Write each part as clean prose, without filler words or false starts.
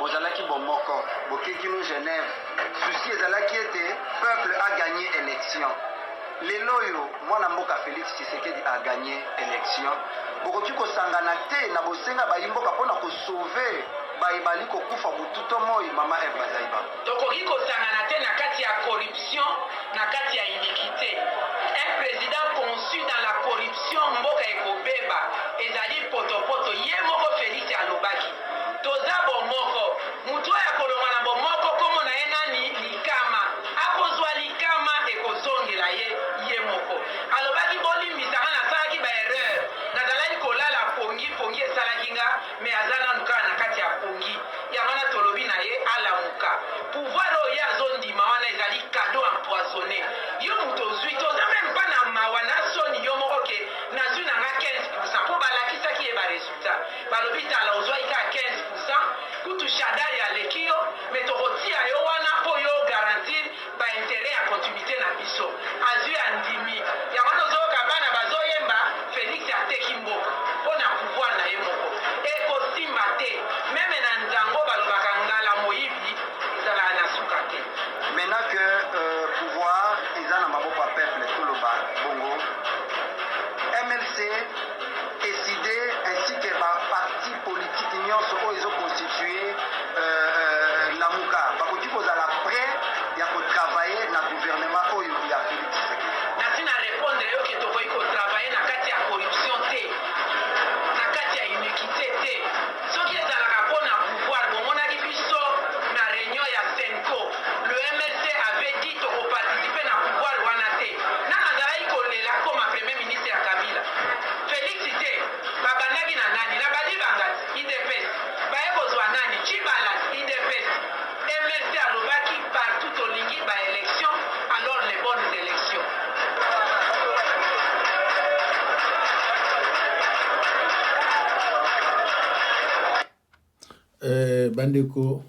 bozalaki bomoko bokeki no Genève souci ezalaki ete peuple a gagné élection lelo oyo mwana mboka Félix Tshisekedi a gagné élection bokoki kosangana te na bosenga bayimboka mpona kosauve bayibali kokufa bututo moi mama Eve Bazaiba tokoki kosangana te na kati ya corruption na kati ya iniquité un président conçu dans la corruption mboka ekobeba ezali potopoto ye moko Félix alobaki toza bomoko mutu oyo akolonga na bomoko komo na ye nani likama akozwa likama ekozongela ye moko alobaki bolimbisanga nasalaki baerreur nazalaki kolala pongi esalaki nga me aza nanu kaka na kati ya pongi yango wana tolobi na ye alamuka pouvoir oyo ye azondima wana ezali kado empoisonné yo mutu ozwi toza meme mpa na mawa na soni yo moko ke nazwi nanga 15% mpo balakisaki ye baresultat balobi tala ozwaki kaka 15% kutu shadari aleki yo me tokotia yo wana mpo yo garantir baintere ya continuité na biso azwi andimi yango wana ozoyoka bana bazoyemba Félix ateki mboka mpo na pouvoir na ye moko ekosimba te meme na nzango balobaka ngala moyibi ezalaka na suka te maintenant que pouvoir eza na maboko ya peuple toloba bongo MLC décidé ainsi que baparti politique nyonso oyo ezoconstitue lamuka bakoki kozala prêt ya kotravaille na gouvernement oyo ya Félix Tshisekedi nasi na répondre yo ke tokoki kotravaille na kati ya corruption te na kati ya iniquité te soki ezalaka mpo na pouvoir bomonaki biso na réunion ya Senko le MLC avait dit tokoparticipe na pouvoir wana te nanga azalaki kolela koma premier ministre ya Kabila Félix te babandaki na nani na balibangati IDPS baye kozwa nani Chibala IDPS MLC alobaki partout tolingi baélection alors les bonnes élections bandeko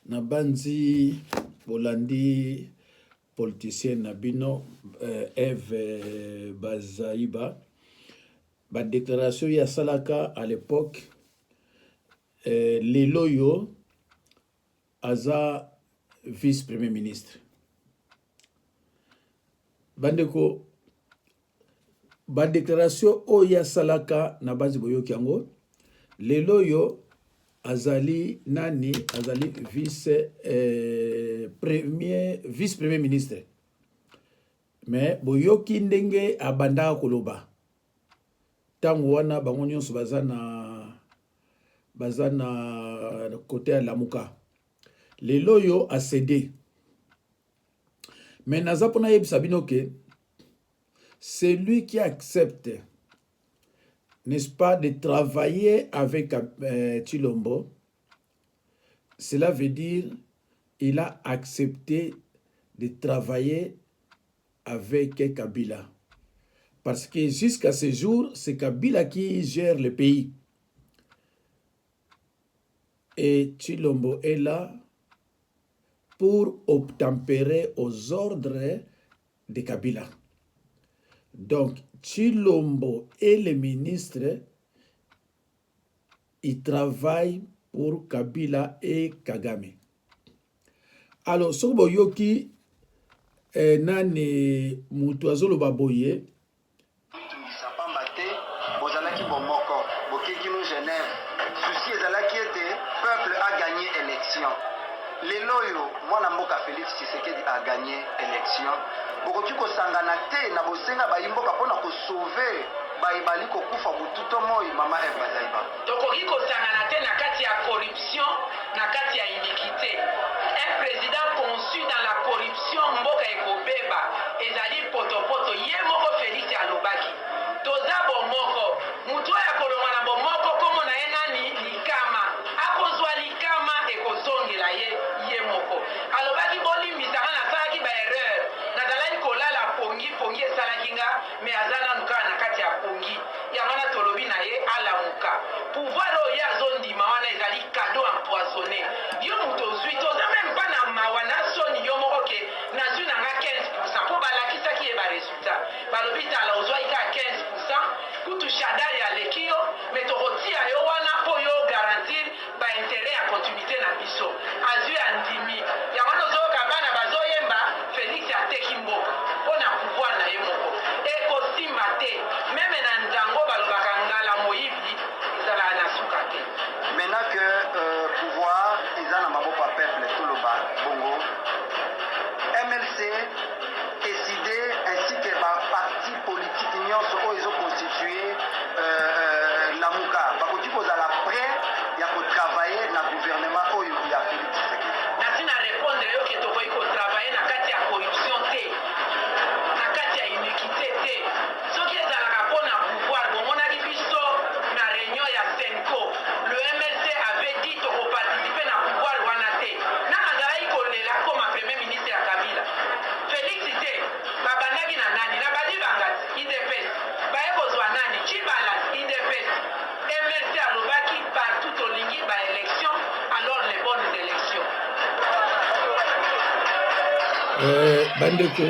na banzi bolandi politicien na bino Eve Bazaiba ba déclaration ya salaka à l'époque lelo yo aza vice premier ministre bandeko ba déclaration o ya salaka na banzi boyoki yango lelo yo azali nani azali vice premier ministre mais boyoki ndenge abanda koloba tango wana bango nyonso baza na côté ya lamuka lelo yo a cédé mais naza pona yebisa bino ke c'est lui qui accepte n'est-ce pas, de travailler avec Tshilombo, cela veut dire il a accepté de travailler avec Kabila. Parce que jusqu'à ce jour, c'est Kabila qui gère le pays. Et Tshilombo est là pour obtempérer aux ordres de Kabila. Donc, Tshilombo et le ministre, ils travaillent pour Kabila et Kagame. Alors, Sobo Yoki, nani mutuazolo baboye. Bozalaki bomoko, bokeki no Genève. Souci ezalaki ete peuple a gagné élection. Lelo oyo mwana mboka Félix Tshisekedi a gagné élection. Bokoki kosangana te na bosenga bayimboka mpona kosauve bayibali kokufa bututo moi mama Eve Bazaiba tokoki kosangana te na kati ya corruption na kati ya iniquité un président conçu dans la corruption mboka ekobeba ezali potopoto ye moko Félix alobaki toza bomoko mutu oyo akolonga na bomoko komo na ye nani likama akozwa likama ekozongela ye moko alobaki bolimbisanga nasalaki baerreur nazalaki kolala pongi esalaki nga me aza nanu kaka na kati ya pongi yango wana tolobi na ye alamuka pouvoir oyo ye azondima wana ezali kado empoisonné yo mutu ozwi toza meme mpa na mawa na soni yo moko ke nazwi nanga 15% mpo balakisaki ye baresultat balobi tala ozwaki kaka 15% kutu shadari aleki yo me tokotia yo wana mpo yo garantir baintere ya continuité na biso azwi andimi yango nozoyoka bana bazoyemba Félix ateki mboka mpo na pouvoir na ye moko ekosimba te meme na nzango balobaka ngala moyibi ezalaka na suka te. Maintenant que pouvoir eza na maboko ya peuple toloba bongo MLC décidé ainsi que parti politique nyonso oyo ezoconstitue lamuka bakoki kozala prêt ya kotravailler na gouvernement oyo ya Félix Tshisekedi. Nasi na répondre yo ke tokoki kotravailler na kati ya corruption te na kati ya iniquité te soki ezalaka mpo na pouvoir bomonaki biso na réunion ya Senco le MLC avait dit tokoparticipe na pouvoir wana te na azalaki kolela koma premier ministre ya Kabila Félix te babandaki na nani na balibangati IDPS baye kozwa nani Chibala IDPS MLC alobaki partout tolingi baélection alors les bonnes élections. Bandeko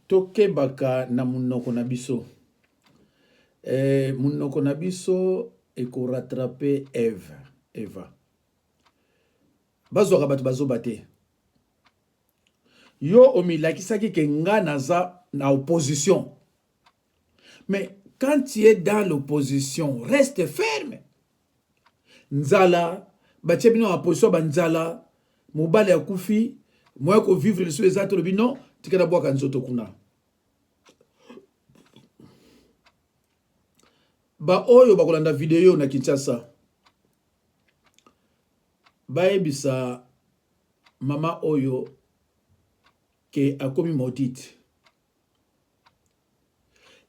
tokebaka na munoko na biso munoko na biso ekorattrape Eva bazwaka bato bazoba te yo omilakisaki ke nga naza na opposition mais quand tu es dans l'opposition reste ferme nzala batie bino na opposition banzala mobali ya kufi moya ko vivre sur les autres bino tikana bwaka nzoto kuna ba oyo bakolanda video na Kinshasa baebisa mama oyo ke akomi maudite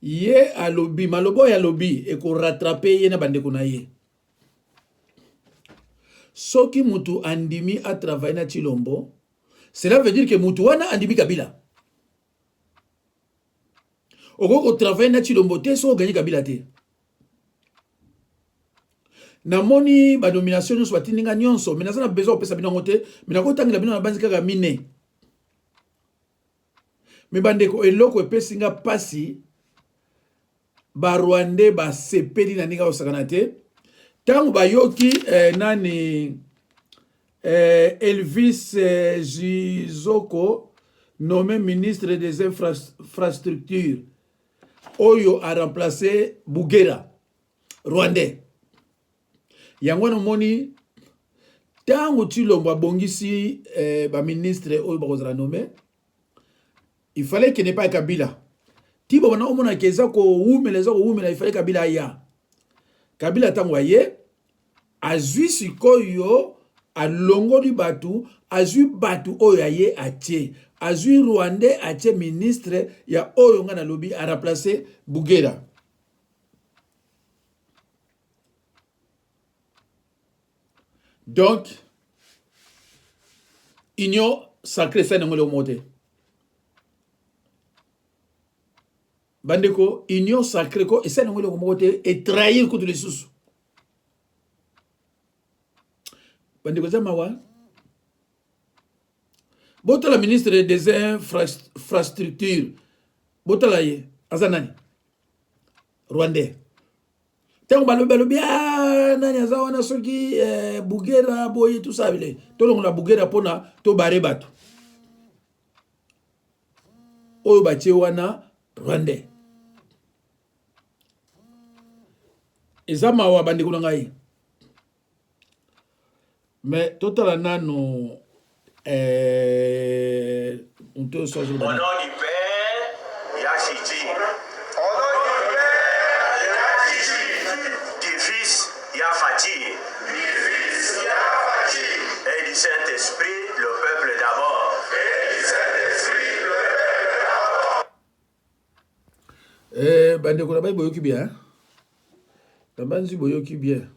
ye alobi malobo ya lobi eko rattraper ye na bandeko na ye soki mutu andimi a travailler na Tshilombo cela veut dire que mutu wana andimi Kabila okoko travailler na Tshilombo te so gagner Kabila te na moni ba nomination nyonso batindinga nyonso mais naza na besoin opesa bino ngote mais nakotangela bino na banzi kaka mine mais bandeko eloko epesinga pasi ba Rwandais ba sepeli na ninga osakana te tango bayoki nani Elvis Jizoko nommé ministre des infrastructures oyo a remplacé Bugera Rwandais yango na moni tango Tshilombo abongisi ba ministre oyo bakozala nommé il fallait qu'il n'ait pas Kabila tibo bana omona keza ko umela il fallait Kabila ya Kabila tango aye azwi sikoyo alongoli batu azwi batu oyo aye atie azwi Rwandais atie ministre ya oyo nga na lobi a remplacer Bugera donc union sacrée ça ngole omote bandeko union sacrée ko esa ngole omote et trahir contre les sous bandeko zamawa botala ministre des infrastructures botala ye azanani Rwandais tango balobi nani aza wana soki Bugera boye tout ça bile tolongola Bugera pona to bare bato oyo batie wana Rwandais eza mawa bandeko na ngai mais totala nano on te soit au nom du Père Yachiti du Fils Yafati et du Saint-Esprit le peuple d'abord. Bandeko na bai boyoki bien tabanzi boyoki bien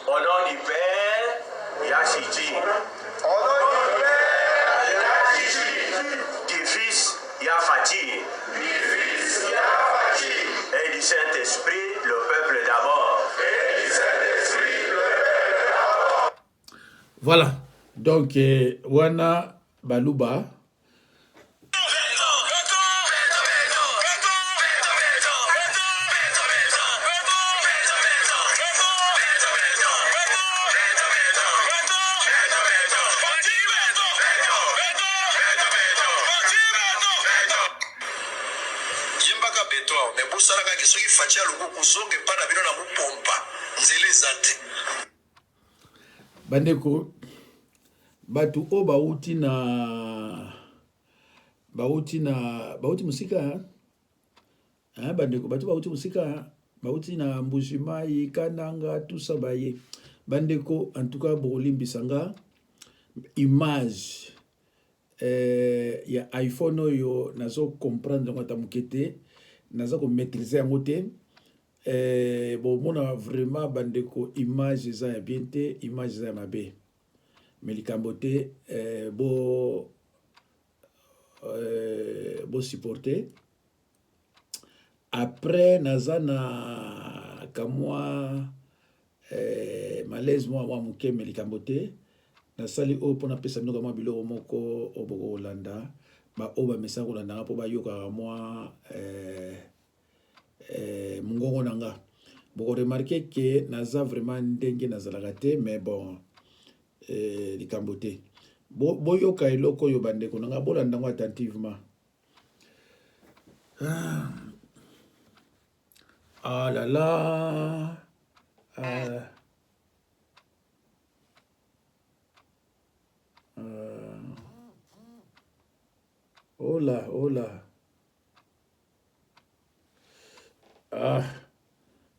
Au nom du Père Yachiti du Fils Yafati et du Saint-Esprit le peuple d'abord. Voilà. Donc, wana baluba. fatia loko kuzonge pa na bino na mupompa nzela eza te. Bandeko batu o bauti musika hein bandeko batu bauti musika bauti na Mbujimayi Kananga tout ça baye bandeko en tout cas bolimbisanga image ya iPhone oyo nazo comprendre ngata mukete nazo ko maîtriser yango te bon mona vraiment bandeko image za ya bien te image za ya mabe mais likambo te bo supporter après naza na kamwa malaise moi muke mais likambo te nasali o pona pesa mnoka mwa biloko moko oboko Holanda ba oba mesa Holanda po ba yoka mwa mungongo nanga boko remarquer que naza vraiment ndenge nazalaka te mais bon likambo te boyoka eloko oyo bandeko nanga bolanda ngo attentivement ah là là oh là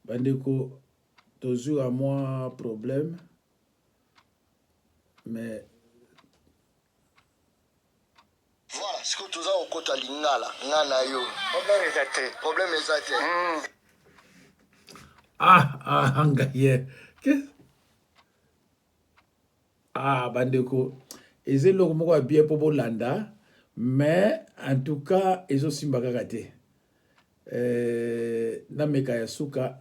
bandeko toujours à moi problème mais voilà ce que toza okota lingala ngana yo problème eza te ngaye bandeko eze eloko moko ya bien po bolanda mais en tout cas ezosimba kaka te nameka ya suka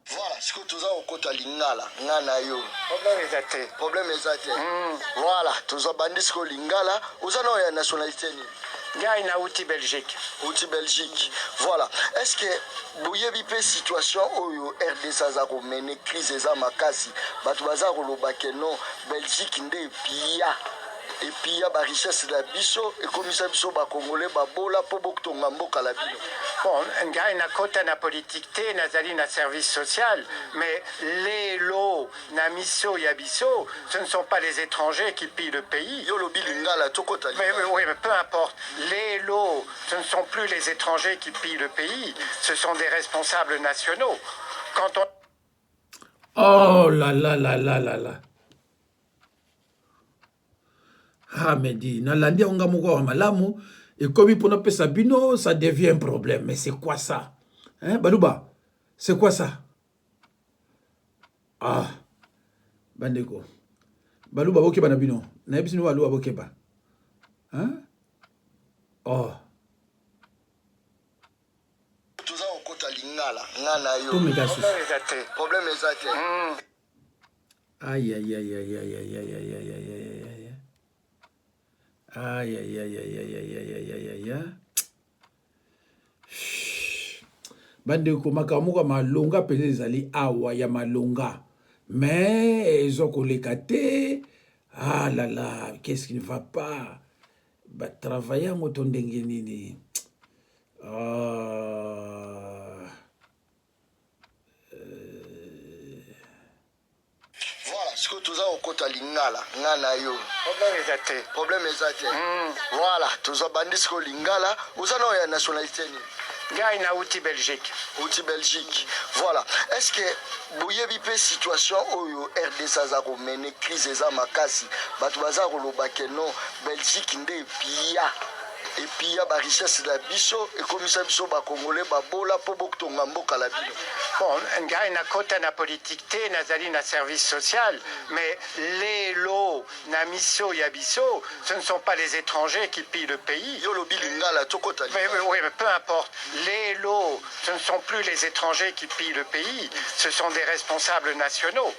voilà ce que toza okota lingala ngana yo problème eza te voilà toza bandi siko lingala oza na ya nationalité ni ngai na uti Belgique. Voilà. Est-ce que boyebi pe situation oyo RDC aza ko mene crise eza makasi batu baza ko lobake non Belgique nde pia et puis ba richesse la biso et komisa biso ba congolais ba bola po bokutonga mboka la bino. Bon, ngai na kota na politique te nazali na service social, mais les lots na miso ya biso, ce ne sont pas les étrangers qui pillent le pays. Yo lobi lingala tokota. Oui, mais peu importe. Les lots, ce ne sont plus les étrangers qui pillent le pays, ce sont des responsables nationaux. Quand on oh là là là là là là. Ah, mais dis, nalandi onga moko wa malamu, et comme il peut pas sabino, ça devient un problème. Mais c'est quoi ça? Hein, Balouba? C'est quoi ça? Ah, bandeko. Balouba boke banabino. Na ebisi no balouba boke ba. Hein? Oh. Tuza okota lingala, ngana yo. problème eza te. Aïe aïe aïe aïe aïe aïe aïe aïe aïe aïe aïe. Aïe, aïe, aïe, aïe, aïe, aïe, aïe, aïe, aïe, aïe. Bandeko makamuka malonga pele ezali awa ya malonga. Mais ezoko lekate. Ah là là, qu'est-ce qui ne va pas? Ba travailler en tondenge nini. Voilà, ce que toza okota lingala, ngana yo. Problème eza te. Voilà, toza bandi siko lingala, oza na ya nationalité ni. Ngai na uti Belgique. Voilà. Est-ce que boyebi pe situation oyo RDC aza ko mene crise eza makasi, batu baza ko lobake non Belgique nde pia. Et puis il y a la richesse de biso et comme ça biso ba congolais ba bola po bokutonga mboka la bino. Bon, ngai na kota na politique te nazali na service social, mais les lots na miso ya biso, ce ne sont pas les étrangers qui pillent le pays. Yo lobi lingala tokota. Oui, mais peu importe. Les lots, ce ne sont plus les étrangers qui pillent le pays, ce sont des responsables nationaux.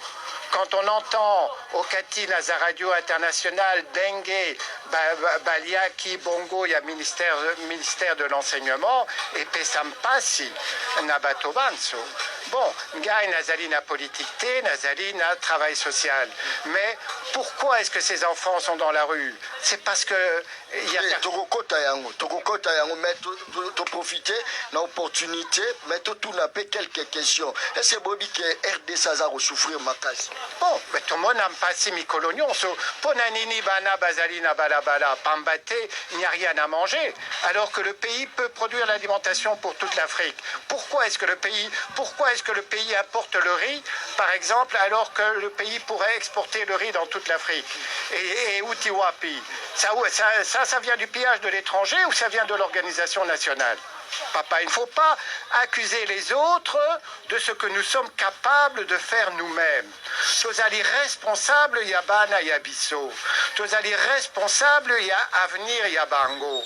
Quand on entend au Kati, la radio internationale, Dengue, Baliaki, Bongo, il y a ministère de l'enseignement, et Pesampasi, Nabatobanso. Bon, Ngai Nazali na politique, Nazali na travail social. Mais pourquoi est-ce que ces enfants sont dans la rue? C'est parce que il y a Tokokota yango, mais tu profiter de l'opportunité, mais tu n'as pas quelques questions. Est-ce que Bobby que RDC a souffrir ma casse? Bon, mais tout le monde n'a pas si mi colonion. Ponanini, Bana, Bazalina, Balabala, Pambate, il n'y a rien à manger. Alors que le pays peut produire l'alimentation pour toute l'Afrique. Pourquoi est-ce que le pays importe le riz, par exemple, alors que le pays pourrait exporter le riz dans toute l'Afrique? Et Utiwapi, ça vient du pillage de l'étranger ou ça vient de l'organisation nationale? Papa, il ne faut pas accuser les autres de ce que nous sommes capables de faire nous-mêmes. Tozali responsable, il y a Bana, il y a Bisso. Tozali responsable, il y a Avenir, il y a Bango.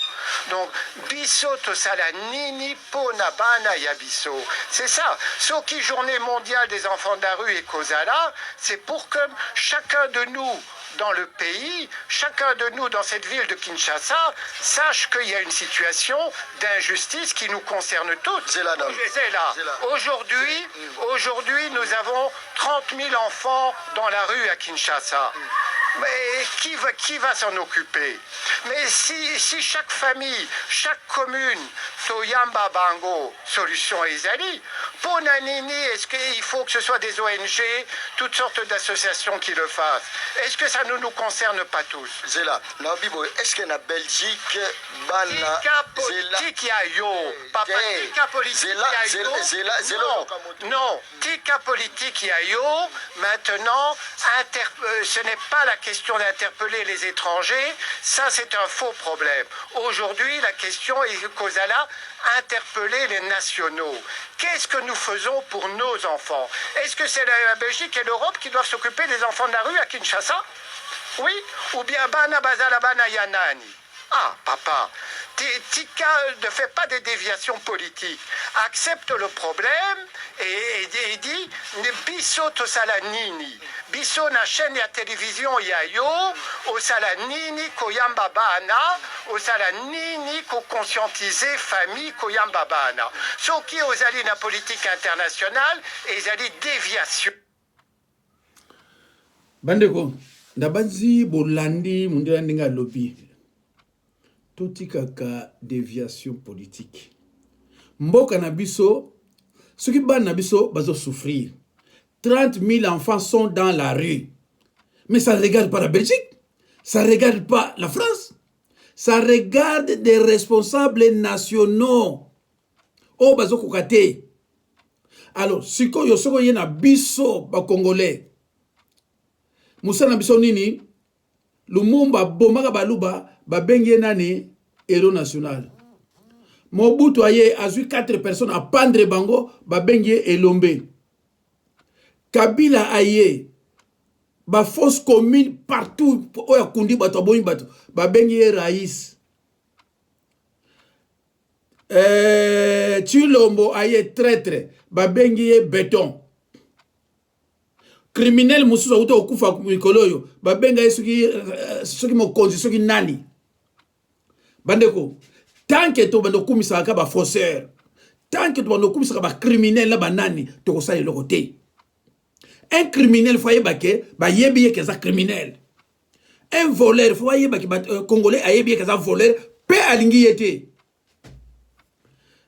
Donc, Bisso, Tosala Nini, Pona, Bana, il y a Bisso. C'est ça. Soki, journée mondiale des enfants de la rue et Kozala, c'est pour que chacun de nous, dans le pays, chacun de nous dans cette ville de Kinshasa sache qu'il y a une situation d'injustice qui nous concerne toutes. C'est là. Aujourd'hui, nous avons 30 000 enfants dans la rue à Kinshasa. Mais qui va s'en occuper? Mais si chaque famille, chaque commune, Toyamba Bango, solution Ezali, Ponanini, est-ce qu'il faut que ce soit des ONG, toutes sortes d'associations qui le fassent? Est-ce que ça ne nous concerne pas tous? C'est là. Est-ce que la Belgique, politique y a yo, papa, tika politique y a yo. Non, tika politique y a yo. Maintenant, ce n'est pas la question d'interpeller les étrangers, ça c'est un faux problème. Aujourd'hui, la question est Kozala, interpeller les nationaux. Qu'est-ce que nous faisons pour nos enfants? Est-ce que c'est la Belgique et l'Europe qui doivent s'occuper des enfants de la rue à Kinshasa? Oui? Ou bien Bana Bazala Bana Yanani? Ah, papa, Tika ne fait pas des déviations politiques. Accepte le problème et dit Bisso Tosala Nini. Bisso na chaîne ya télévision ya yo, Osala Nini Koyamba Bana, Osala Nini ko conscientiser famille Koyamba Bana. Soki ozali na politique internationale, ezali déviation. Bandeko, ndabanzi bolandi mundela ndinga lobi. Totikaka déviation politique. Mboka na biso, ceux qui ban na biso bazo souffrir. 30 000 enfants sont dans la rue. Mais ça ne regarde pas la Belgique, ça ne regarde pas la France, ça regarde des responsables nationaux. Oh bazo kokate. Alors, siko yosoko yena biso ba Congolais. Moussa na biso nini? Lumumba bomaka baluba babengi nani héros national. Mobutu aye azui 4 personnes à pendre bango babengi Elombe. Kabila aye ba fausse commune partout oya kundi bato aboyi bato babengi Raïs. Chilombo aye traître babengi Béton. Criminel mususu akuta okufa mikoloyo babenga soki mokonzi soki nani bandeko tant que to bando kumisa ka ba faussaire tant que to bando kumisa ba criminel la banani to ko sa eloko te. Un criminel faut yebake ba yebi ke za criminel, un voleur faut yebake ba congolais ayebi ke za voleur pe alingi yete.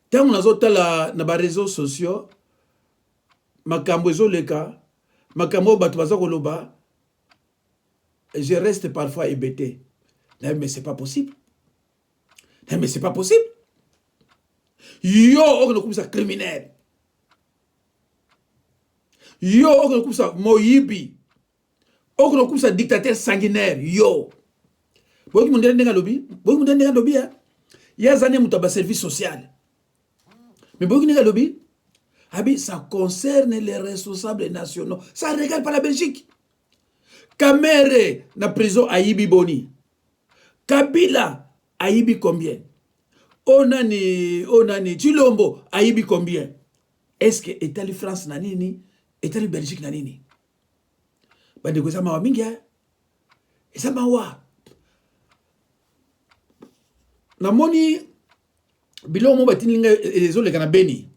Tant on azotala na ba réseaux sociaux makambo ezoleka makambo bato baza koloba, je reste parfois hébété. Mais c'est pas possible. Mais c'est pas possible. Yo, on a comme ça criminel. Yo, on a comme ça moyibi. On a comme ça dictateur sanguinaire. Yo. Boy qui m'ont donné un lobby. Il y a des années où tu as service social. Mais boy qui m'ont lobby. Ça concerne les responsables nationaux. Ça ne regarde pas la Belgique. Kamere, na prison Aïbi Boni. Kabila, Aïbi combien? Onani, Chilombo, Aïbi combien? Est-ce que Italie France nanini? Italie Belgique nanini? Bandeko ça mawa mingi. Et ça mawa. namoni bilo mo batininga ezoleka na Beni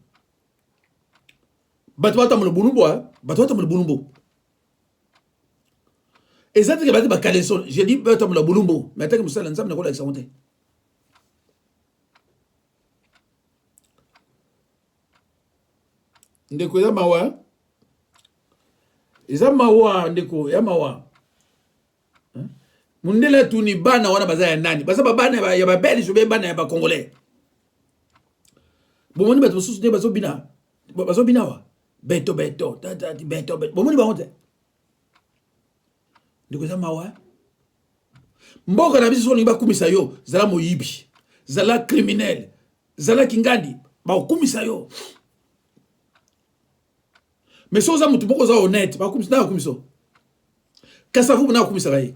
bato batambola bulumbu ezati ke bati bakaleso j'ai dit batambola bulumbu mais ataki musala nzambe nakola examonte ndeko eza mawa ndeko ya mawa mundela tuni bana wana baza ya nani baza bana ya babeli jobe bana ya ba congolais bomoni bato susu ne bazobina wa beto bomoni ba honte ndeko za mawa mboka na biso ni bakumisa yo zala moyibi zala criminel zala kingandi bakumisa yo mais soza mutu boko za honnête bakumisa Kasavu na kumisa gai.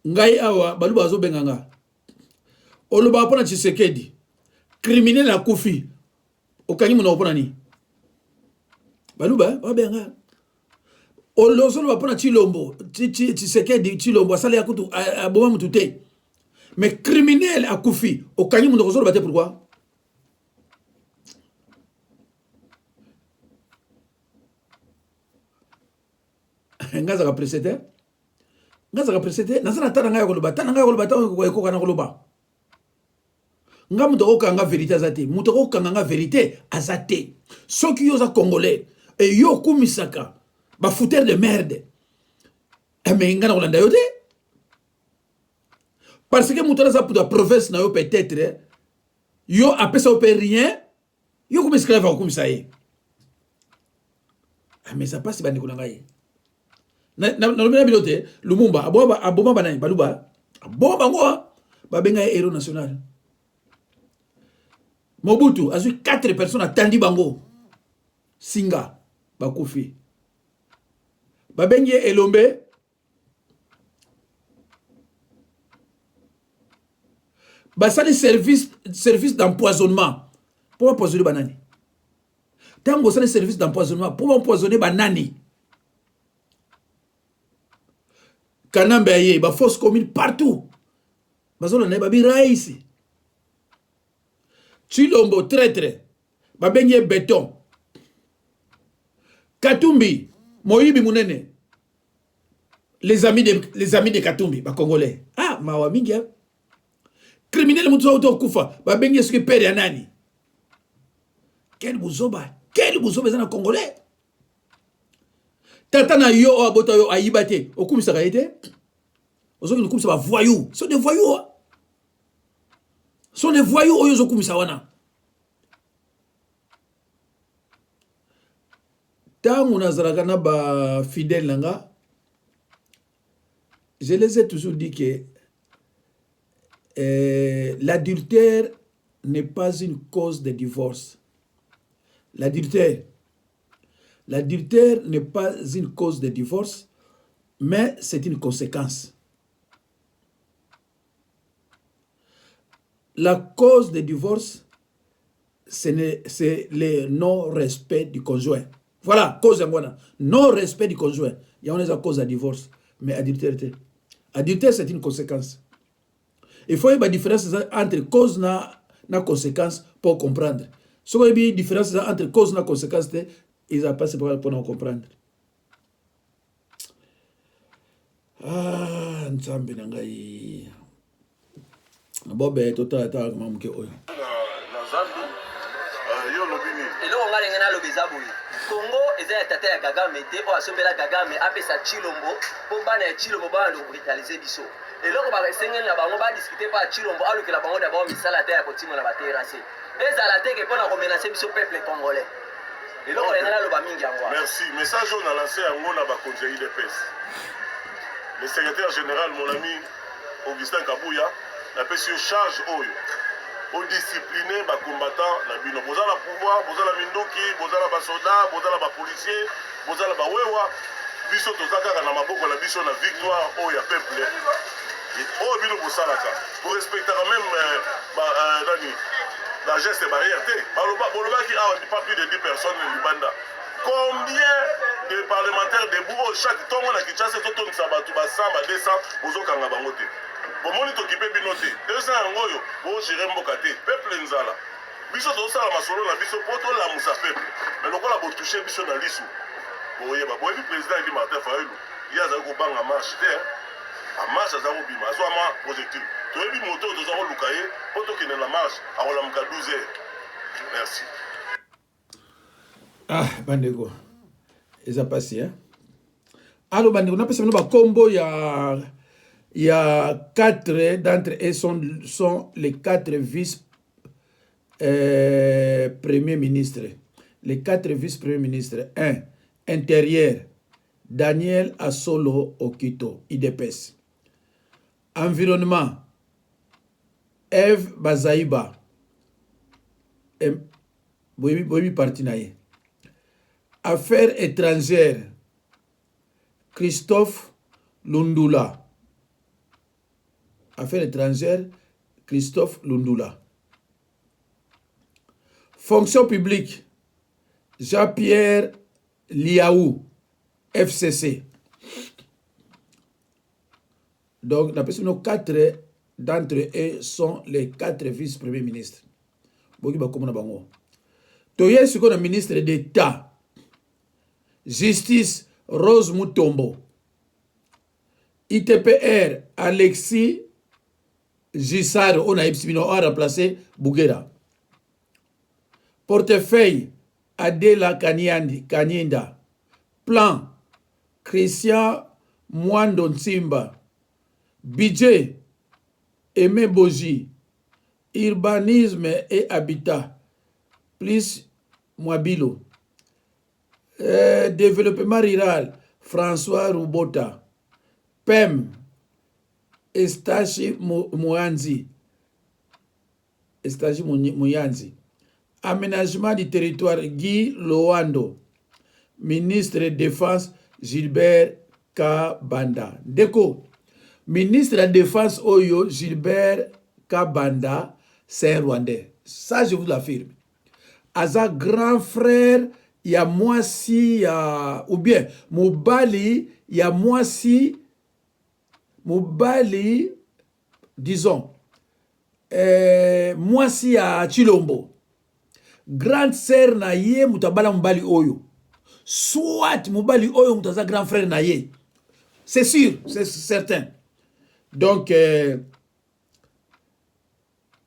Ngai awa baluba azo benganga. Oloba pona Tshisekedi. Criminel na kufi. Okanyi muna opona ni. Baluba ba benga. Olozo pona Tshilombo. Tshisekedi Tshilombo asale yakutu aboma mutute. Mais criminel a kufi. Okanyi muna kozolo bate pourquoi? Ngaza ka presete nazana tana ngaya koloba tana ko kana koloba ngamu to kanga vérité azate muto ko kanga vérité azate soki yo za congolais et yo kumisaka ba fouteur de merde mais ngana kolanda yo te parce que muto za pour province na yo peut-être yo apesa au rien yo comme esclave ko kumisa ye mais ça passe ba ndiko ngai na lomena bilote Lumumba aboma banani baluba aboma ngoa babenga héros national Mobutu azui 4 personnes atandi bango singa bakufi babengi Elombe basali service d'empoisonnement pour empoisonner banani tango sali service d'empoisonnement pour empoisonner banani Kanambe aye, ba force commune partout. Bazolo na babi raisi. Tshilombo traître. Ba benye béton. Katumbi, Moyibi Munene. Les amis de Katumbi, ba congolais. Ah, mawa mingi. Criminel mutu auto kufa, ba benye ce que père ya nani. Quel buzoba zana congolais. Tata na yo abota yo ayibate okumisa kaite ozoki okumisa ba voyous sont des voyous oyo okumisa wana tangu nazalaka na ba fidèle nanga je les ai toujours dit que l'adultère n'est pas une cause de divorce. L'adultère n'est pas une cause de divorce, mais c'est une conséquence. La cause de divorce, c'est le non-respect du conjoint. Voilà, cause de non-respect du conjoint. Il y a une cause de divorce, mais adultère, c'est une conséquence. Il faut une différence entre cause et conséquence pour comprendre. Si vous avez une différence entre cause et conséquence, ils n'ont pas pour nous comprendre. Ah, Nzambe nangai. Bobe tota ta mamuke oyo. Na Zambi yo lobini. Elo nga lengena lobeza boye. Congo eza tata ya Kagame te o asombela Kagame apesa Tshilombo po bana ya Tshilombo ba ndo brutaliser biso. Eloko ba sengeli na bango ba discuter pa Tshilombo alukela bango da ba misala ta ya kotima na ba terrasse. Ezala te ke pona ko menacer biso peuple congolais. Merci. Message on a lancé à Ngona Bakonjei de PES. Le secrétaire général, mon ami Augustin Kabouya, n'a pas su charge Oyo. Au discipliner les combattants, vous avez le pouvoir, vous avez la Mindoki, vous avez les soldats, vous avez les policiers, vous avez les Wewa. Biso tozaka na maboko la biso na victoire Oyo peuple. Oh bino bosalaka. Pour respecter même la geste barrière. Pas plus de 10 personnes au Libanda. Combien des parlementaires debout chaque temps on a Kinshasa totondisa bato basamba 200 bozokanga bango te bomoni tokipe bino te 200 yango oyo bogere mboka te peuple nzala biso tozosala masolo na biso mpo tolamusa peuple mais lokola botouche biso na lisu boyeba boyebi président Edi Martin Fayulu ye azali kobanga marche te marche aza kobima azwa ma projectile toyebi moto toza koluka ye mpo tokende na marche akolamuka 12 heures. Merci. Ah, bandeko. Eza pasi, hein? Alors, bandeko, on a passé un combo, il y a 4 d'entre eux sont les 4 vice-premiers ministres. Les 4 vice-premiers ministres. 1. Intérieur. Daniel Asolo Okito, IDPS. Environnement. Eve Bazaïba. Boyebi Partinaye. Affaires étrangères. Christophe Lundula. Affaires étrangères. Christophe Lundula. Fonction publique. Jean-Pierre Liaou. FCC. Donc, nos 4 d'entre eux sont les 4 vice-premiers ministres. Toye siko na ministre d'État. Justice Rose Mutombo. ITPR Alexis Gisaro on a remplacé Bougera. Portefeuille Adela Kanyinda. Plan Christian Mwando Nsimba. Budget Aimé Boji. Urbanisme et habitat plus Mwabilo. Développement rural François Rubota. PEM Estachi Mouyanzi. Estachi Mouyanzi. Aménagement du territoire Guy Loando. Ministre de Défense Gilbert Kabanda. Déco. Ministre de la Défense Oyo Gilbert Kabanda, c'est un Rwandais. Ça, je vous l'affirme. Aza grand frère, il y a moi si, ou bien, Mobali, il y a moi si, Mobali, disons, moi si à Chilombo. Grande sœur na ye, mutabala Mobali Oyo. Soit Mobali Oyo, mutaza grand frère na ye. C'est sûr, c'est certain. Donc,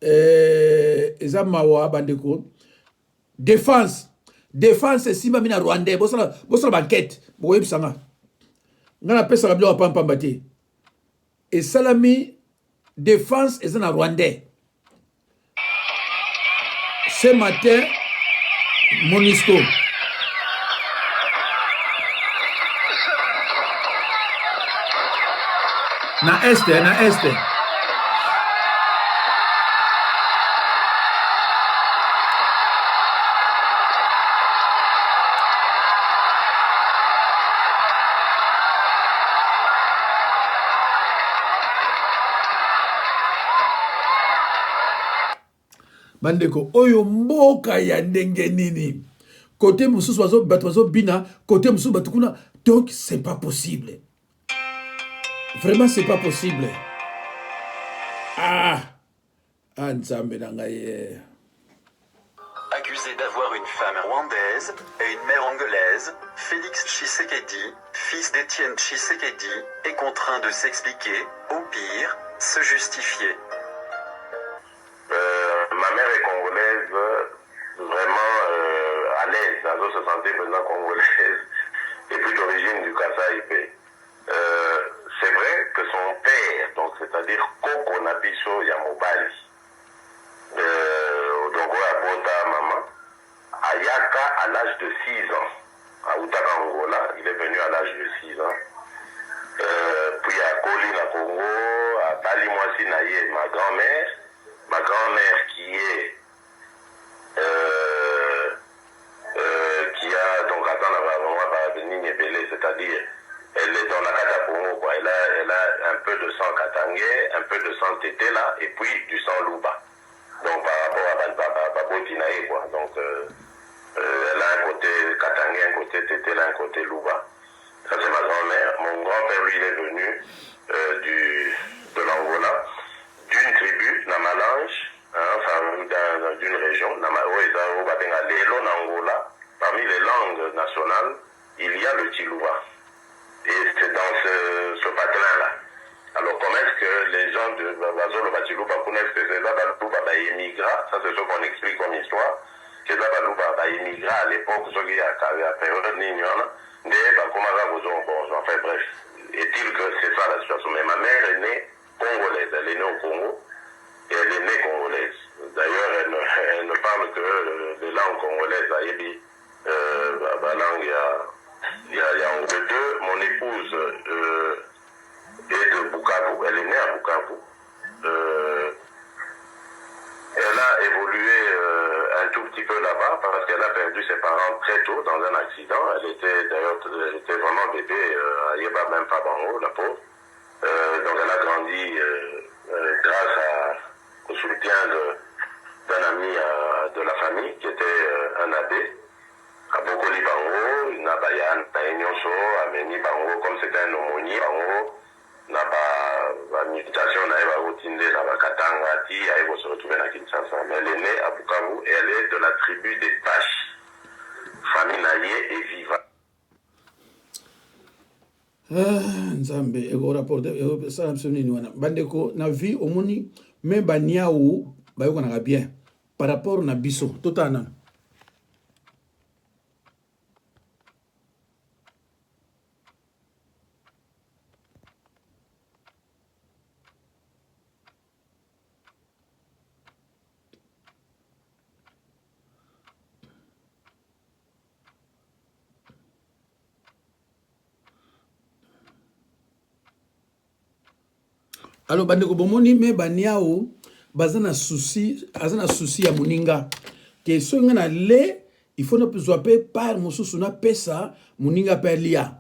Ezamawa bandeko défense c'est simba mina rwandais bosala banquette boyebi sanga ngana pesa la bilo pamba mbate et salami défense ezana rwandais ce matin Monisco na este bandeko oyo mboka ya ndenge nini côté mususu bato bina côté mususu batukuna donc c'est pas possible vraiment c'est pas possible nzambe nanga ye. Accusé d'avoir une femme rwandaise et une mère angolaise, Félix Tshisekedi, fils d'Étienne Tshisekedi, est contraint de s'expliquer, au pire, se justifier. Ma mère est congolaise, vraiment à l'aise, elle se sentait maintenant congolaise, et puis d'origine du Kasaïpé. C'est vrai que son père, donc c'est-à-dire Koko Nabiso Yamobali, donc Bota Maman, Ayaka à l'âge de 6 ans, à Outaka Angola, il est venu à l'âge de 6 ans. Puis à Kolina Congo, à Balimwasi Naye, ma grand-mère qui a donc c'est-à-dire elle est dans la Katapongo, quoi. Elle a un peu de sang katangais, un peu de sang tété là, et puis du sang louba. Donc par rapport à Babotinae, quoi. Donc elle a un côté katangais, un côté côté Tétela, un côté Louba. Ça, c'est ma grand-mère. Mon grand-père, lui, il est venu de l'Angola, d'une tribu, Namalange, enfin, d'une région, parmi les langues nationales, il y a le Chiluba. Et c'est dans ce patelin-là. Alors, comment est-ce que les gens de Bazolo Bachiluba connaissent que c'est Zabalouba émigra? Ça, c'est ce qu'on explique comme histoire. Que Zabalouba émigra à l'époque, ce qui a la période Nignona, enfin bref. Est-il que c'est ça la situation? Mais ma mère est née congolaise, elle est née au Congo, et elle est née congolaise. D'ailleurs, elle ne parle que les langues congolaises. La langue, il y a deux. Mon épouse est de Bukavu, elle est née à Bukavu. Elle a évolué un tout petit peu là-bas parce qu'elle a perdu ses parents très tôt dans un accident. Elle était vraiment bébé à Yeba, même pas Bango, la pauvre. Donc elle a grandi grâce au soutien d'un ami de la famille qui était un abbé. À Bokoli Bango, Nabayan, Taïnyonso, Ameni Bango, comme c'était un aumônier, Bango, Naba, méditation, Naïba Routinde, Naba Katanga, Ti, Aïbo se retrouver à Kinshasa. Mais elle est née à Bukavu et elle est de la tribu des Taches, famille Naye et Viva. Nzambe, ego rapporte, ego salam soni ni wana. Bandeko, na vie, omoni, même baniaou, bayo konaka bien, par rapport na biso, totana. Alors bandeko bomoni me baniao bazana souci ya muninga ke songa na le il faut ne pas par mususu na pesa muninga pelia.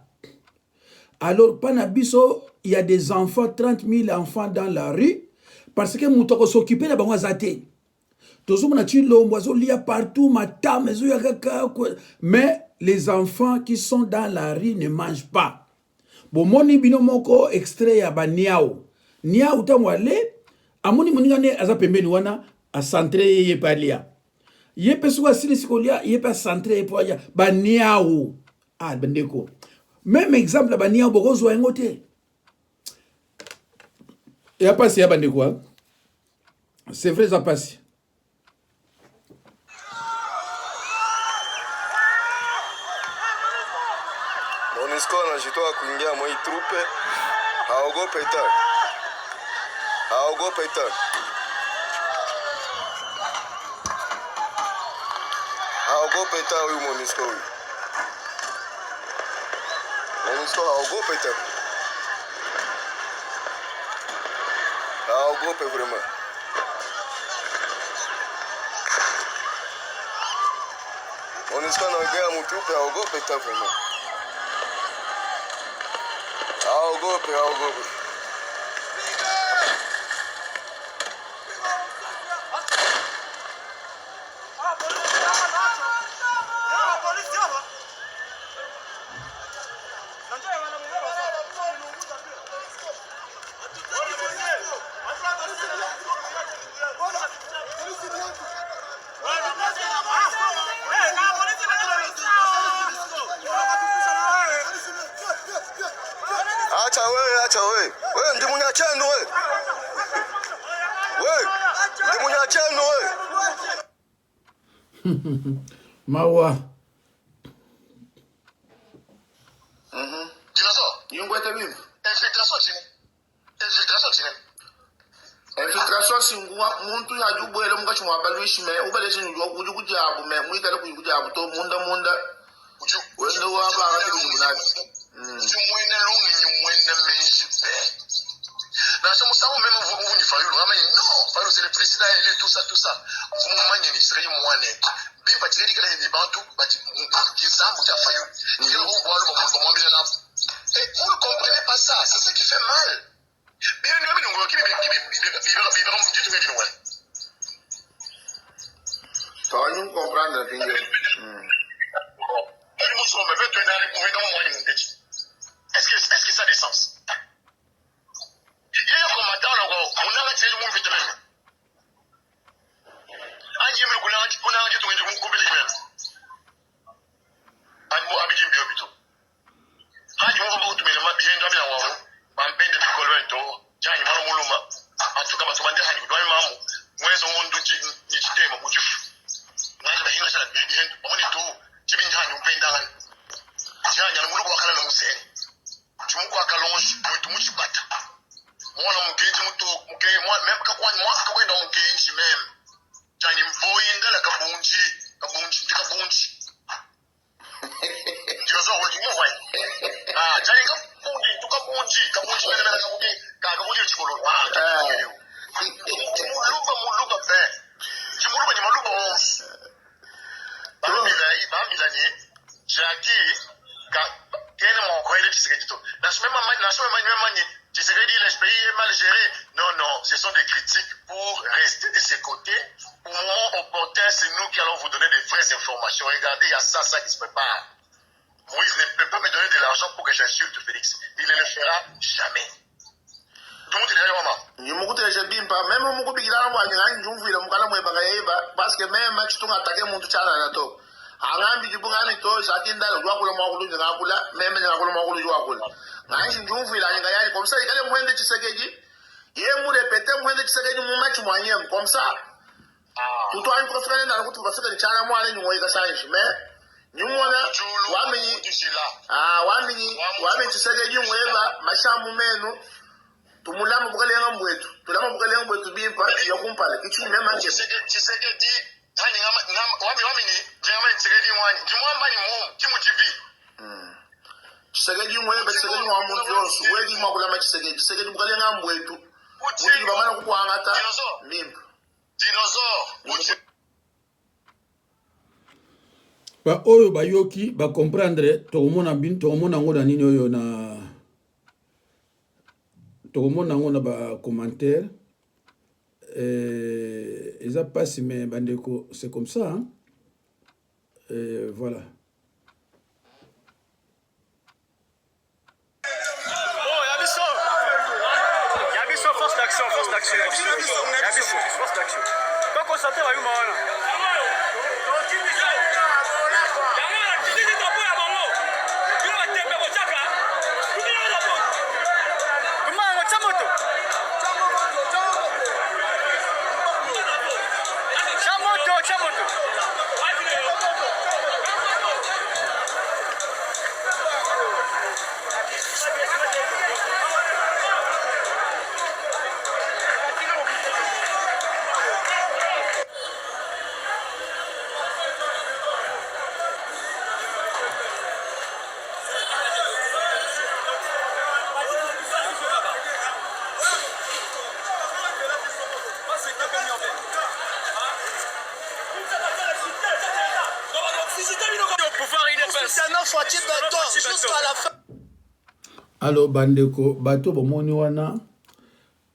Alors pana biso il y a des enfants 30 000 enfants dans la rue parce que mutoko s'occuper na bango zate tozo mona chilo mwazo lia partout matam ezo ya kaka mais les enfants qui sont dans la rue ne mangent pas. Bomoni bino moko extrait ya baniao Nia utamwale amuni muninga ne aza pembeni wana a centre ye palia ye pesuwa sili sikolia ye pa centre ye poya ba niao bandeko même exemple ba niao bokozo ngote et a passé ya bandeko c'est vrai ça passe Monisco anajitoa kuingia mwa trupe haogope tena. Haogope tena. Haogope tena huyu Monisco huyu. Monisco haogope tena. Haogope vraiment. Monisco anaongea mtupe haogope tena vraiment. Haogope. Acha wewe. Wewe ndi munyachano wewe. Wewe ndi munyachano wewe. Mawa. Dinozo, yungwete bibi. Infiltration singwa muntu yajubwele mukachi mwabalwishime ubaleje njwa kuju kujabu me mwikale kujabu to munda wende waba ngati kumunati mwene longi mwene mejipe na somo sawo même vous ni Fayulu ama non Fayulu c'est le président élu tout ça vous manye ni seri mwane bimba tiredi kala ni bantu bati kisambu cha Fayulu ni robo balo mo mbile na et vous ne comprenez pas ça c'est ça qui fait mal bien ndio mimi ngo kibi comprendre pingue informations. Regardez, il y a ça qui se prépare. Moïse ne peut pas me donner de l'argent pour que j'insulte Félix. Il ne le fera jamais. Donc, tu dis, maman. Je me dis, je dis pas, même si je suis là, je suis là, parce que même si tu as attaqué mon channel, angambi jibungani to shakinda lwa kula makulu ngakula meme ngakula makulu jwa kula nganji njumvu ila ngayani comme ça ikale mwende chisekeji ye mu répéter mwende chisekeji mu match mwanyem comme ça tout toi une conférence dans le parce que chana mwana ni ngoyika science mais nyumona wamenyi wamenyi chisekeji mweba mashamu menu tumulama bukalenga mbwetu tulama bukalenga mbwetu bimpa yakumpala kichu mema nje chisekeji tani wami ni jama chisekeji mwani jimwamba ni mu kimujibi chisekeji mweba chisekeji mwa muntu yonso wedi makula chisekeji bukalenga mbwetu uti bamana kukwangata mimpa dinosaure ba oyo bayoki ba comprendre tokomona ngo na nini oyo na tokomona ngo na ba commentaire eza pasi mais bandeko c'est comme ça hein? Voilà. Force d'action. Pas concentré à Alors bandeko bato bomoni wana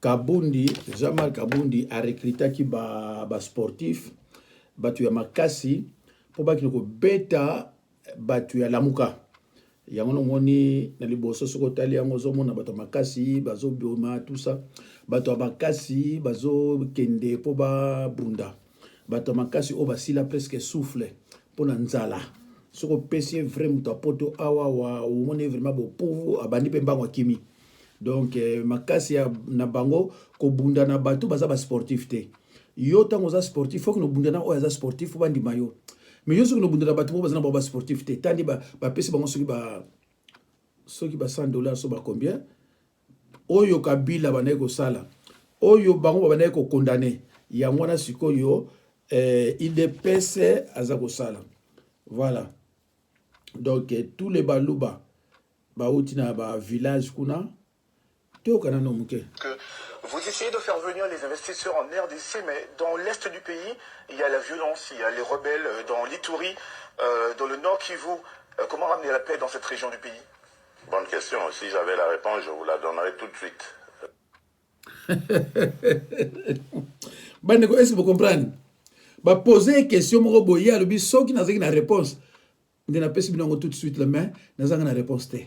Kabundi Jean-Marc Kabundi a recruté ba sportif batu ya makasi po baki ko beta batu ya lamuka yango ngoni na liboso soko tali yango zo mona batu makasi bazo bioma tout ça batu makasi bazo kende po ba bunda batu makasi o basila presque souffle pona nzala soko pesi vraiment ta poto awa wa umone vraiment bo pouvu abandi pe mbango kimi donc makasi ya na bango ko bunda na batu baza ba sportif te yo tango za sportif faut que no bunda na o za sportif bandi mayo mais yo soko no bunda na batu baza na ba sportif te tandi ba pesi bango soki ba $100 so ba combien oyo kabila banaye ko sala oyo bango banaye ko condamner ya mwana sikoyo il dépese aza ko sala voilà. Donc tous les baluba baoutina ba village kuna to kana no muke que vous essayez de faire venir les investisseurs en RDC, mais dans l'est du pays il y a la violence, il y a les rebelles dans l'Ituri, dans le nord Kivu. Comment ramener la paix dans cette région du pays? Bonne question. Si j'avais la réponse, je vous la donnerais tout de suite. Bandeko, est-ce que vous comprenez? Ba poser question moko boye alobi soki nazaki na réponse nde na pesi binongo tout de suite la main nazanga na réponse te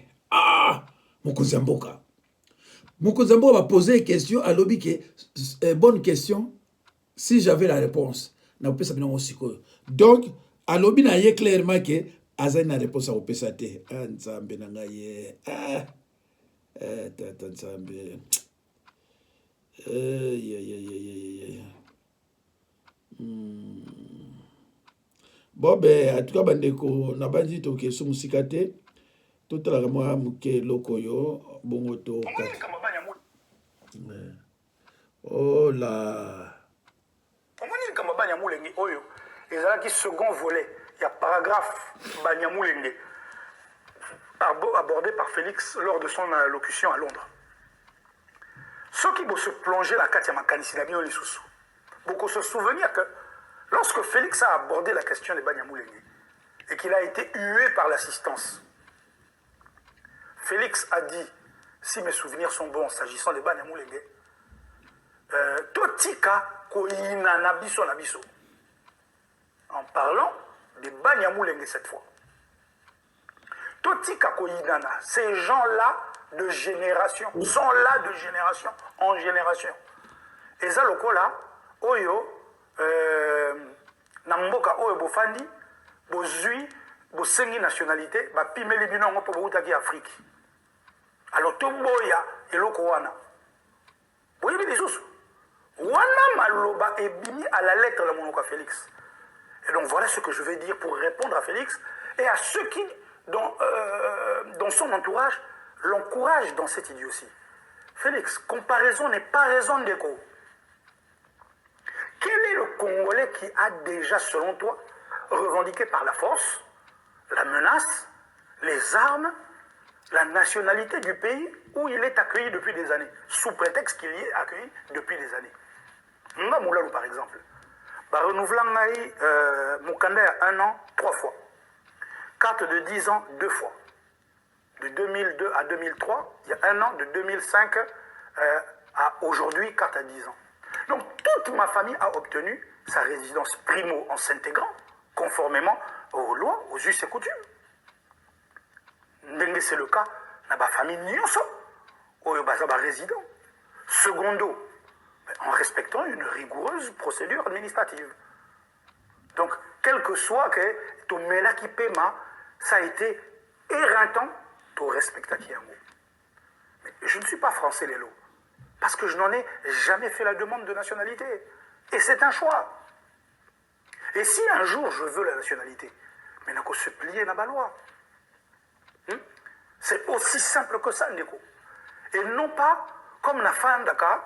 mokonzi ya mboka va poser question alobi ke bonne question si j'avais la réponse na pesa binongo sikoyo donc alobi na ye clairement ke azali na réponse a opesa te nzambe na ngai tata nzambe Bobe en tout cas bandeko na banzi to ke sumu sikate totala kama muke lokoyo bongo to oh la omoni kama banyamulenge oyo ezalaki second volet il y a paragraphe banyamulenge abordé par Félix lors de son allocution à Londres. Ceux qui vont se plonger la carte ya makanisi na bino lisusu beaucoup se souvenir que lorsque Félix a abordé la question des Banyamulenge et qu'il a été hué par l'assistance, Félix a dit, si mes souvenirs sont bons s'agissant des Banyamulenge, Totika koina nabiso nabiso, en parlant de Banyamulenge cette fois. Totika Koyinana, ces gens-là de génération, sont là de génération en génération. Et ça, lokola, oyo, Namboka, oyo, bofandi, bozui, bosengi nationalité, ba pimeli binongo po boutaki Afrique. Alors, tomboya, eloko wana. Boyebi des sous. Wana maloba est bimi à la lettre de Monoka Félix. Et donc, voilà ce que je vais dire pour répondre à Félix et à ceux qui, dans son entourage, l'encouragent dans cette idiotie. Félix, comparaison n'est pas raison d'écho. Quel est le Congolais qui a déjà, selon toi, revendiqué par la force, la menace, les armes, la nationalité du pays où il est accueilli depuis des années, sous prétexte qu'il y est accueilli depuis des années? Nga Moulalu, par exemple. Renouvelant Mukanda à 1 an, 3 fois. Carte de 10 ans, 2 fois. De 2002 à 2003, il y a 1 an, de 2005 à aujourd'hui, carte à 10 ans. Donc toute ma famille a obtenu sa résidence primo en s'intégrant conformément aux lois, aux us et coutumes. C'est le cas dans ma famille Nyonso, où il y a résident. Secondo, en respectant une rigoureuse procédure administrative. Donc, quel que soit que ton melaki paiement, ça a été éreintant, tu respectes qui est. Mais je ne suis pas français, Lélo, parce que je n'en ai jamais fait la demande de nationalité. Et c'est un choix. Et si un jour je veux la nationalité, mais il faut se plier dans la loi. C'est aussi simple que ça, Ndeko. Et non pas comme na fin d'aka,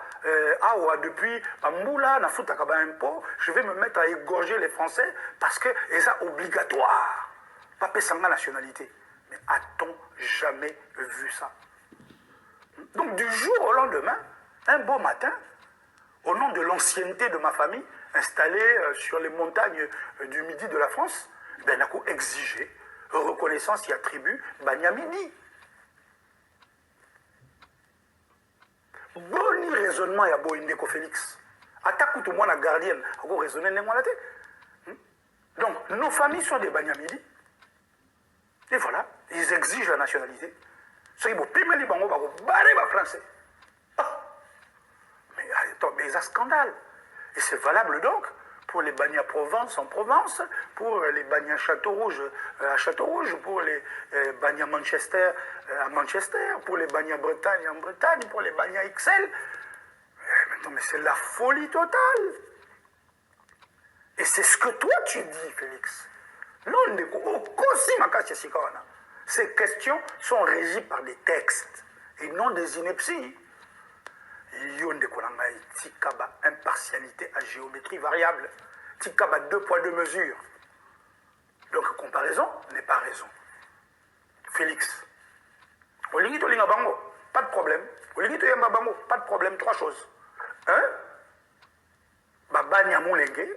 depuis Moula, na foutaka ba impôt, je vais me mettre à égorger les Français parce que c'est obligatoire. Pas pesanga nationalité. Mais a-t-on jamais vu ça? Donc du jour au lendemain, un beau matin, au nom de l'ancienneté de ma famille, installée sur les montagnes du midi de la France, ben n'a exigé reconnaissance et attribut Banyamini. Boni raisonnement ya Boindeko Félix. Attaque tout le monde à gardienne, à go raisonner donc nos familles sont des Banyamidi. Et voilà, ils exigent la nationalité. Ceux qui vont payer les bango, vont barrer les Français. Mais il y a un scandale. Et c'est valable donc pour les Banya Provence en Provence, pour les Banya Château-Rouge à Château-Rouge, pour les Banya Manchester à Manchester, pour les Banya Bretagne en Bretagne, pour les Banya XL. Mais c'est la folie totale. Et c'est ce que toi tu dis, Félix. Non, ces questions sont régies par des textes et non des inepties. Tikaba impartialité à géométrie variable. Tikaba 2 poids 2 mesures. Donc comparaison n'est pas raison. Félix. Oligito linga bango, pas de problème. Oligito yamba bango, pas de problème. 3 choses. 1. Baba Nyamulenge.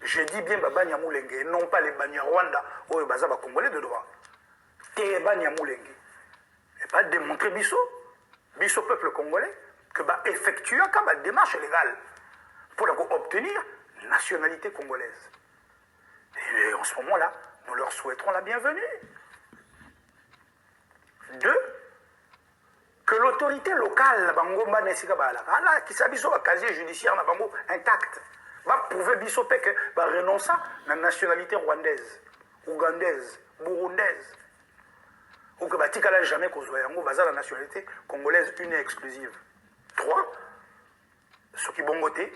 Je dis bien Baba Nyamulenge, non pas les Banya Rwanda ou les Bazaba Congolais de droit. Baba Nyamulenge. Et pas démontrer Bisso peuple congolais, que va effectuer une démarche légale pour obtenir une nationalité congolaise. Et en ce moment-là, nous leur souhaiterons la bienvenue. 2. Que l'autorité locale, qui s'habille au casier judiciaire intact, va prouver Bissopé que va renoncer à la nationalité rwandaise, ougandaise, burundaise, ou que Batikala jamais qu'on soit la nationalité congolaise une et exclusive. 3. Ceux qui vont voter,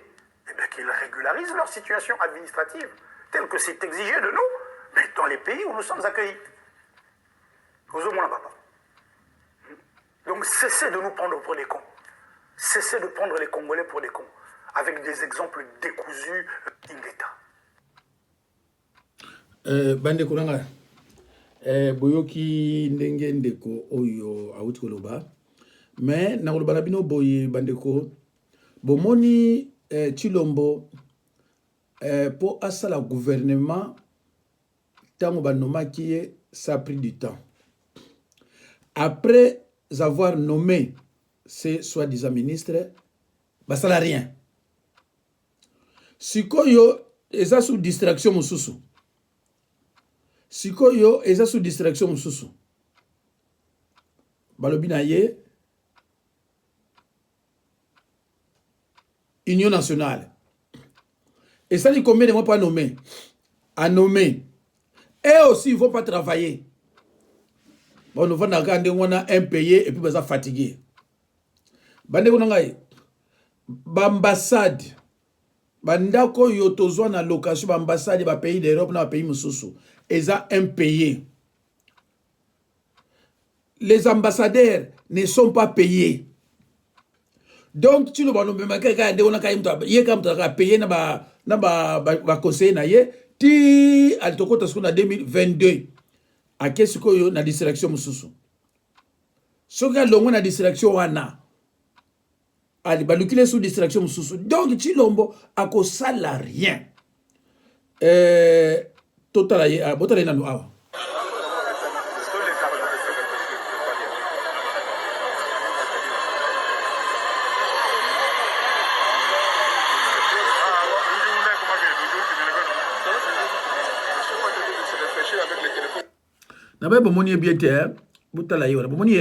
qu'ils régularisent leur situation administrative, telle que c'est exigé de nous, mais dans les pays où nous sommes accueillis. Donc cessez de nous prendre pour des cons. Cessez de prendre les Congolais pour des cons, avec des exemples décousus ingeta. Bande Kuranga, boyoki ndenge ndeko oyo auti koloba. Mais na koloba bino boye bandeko bomoni Tshilombo pour asala gouvernement tango banomaki ça a pris du temps. Après avoir nommé ces soi-disant ministres, ça n'a rien. Sikoyo eza sous distraction mususu. sikoyo eza sous distraction mosusu balobi na ye Union nationale. Et ça dit combien de mois pas nommé? À nommer. Et aussi, ils ne vont pas travailler. Bon, nous allons regarder, on a un payé et puis on va fatigué. Bande on a l'ambassade. Bandako yotozwa na location l'ambassade ba pays d'Europe na pays mususu. Ils ont un payé. Les ambassadeurs ne sont pas payés. Donc tu le vois même quelqu'un de on a payé na ba conseiller na ye ti altokota skuna 2022 a kesiko yo na distraction mususu soka longo na distraction wana ali balukile sous distraction mususu donc Tshilombo akosala rien totala ye botala na no awa Nabe bomoni bien terre, butala yo, bomoni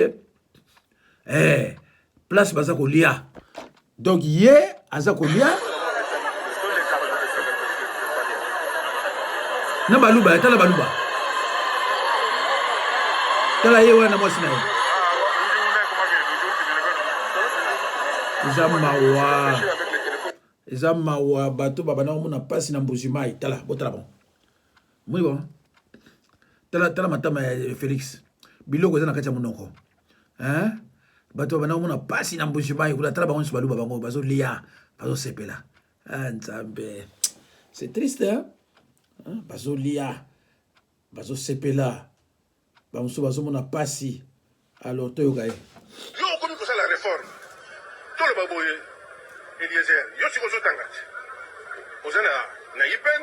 place baza kolia. Donc ye aza kolia. Na baluba, tala baluba. Tala ye wana mwasi na ye. Eza mawa bato baba na mona pasi na mbujimai, tala botala bon. Muni bon. Tala matama Félix biloko ezana kati ya monoko hein bato bana mona pasi na mbushima ikula tala bango baluba bango bazo lia bazo sepela nzambe c'est triste hein bazo lia bazo sepela bamuso bazo mona pasi alors to yokaye yo komi ko sala réforme to le baboye Eliezer yo siko zo tangati ozana na IPEN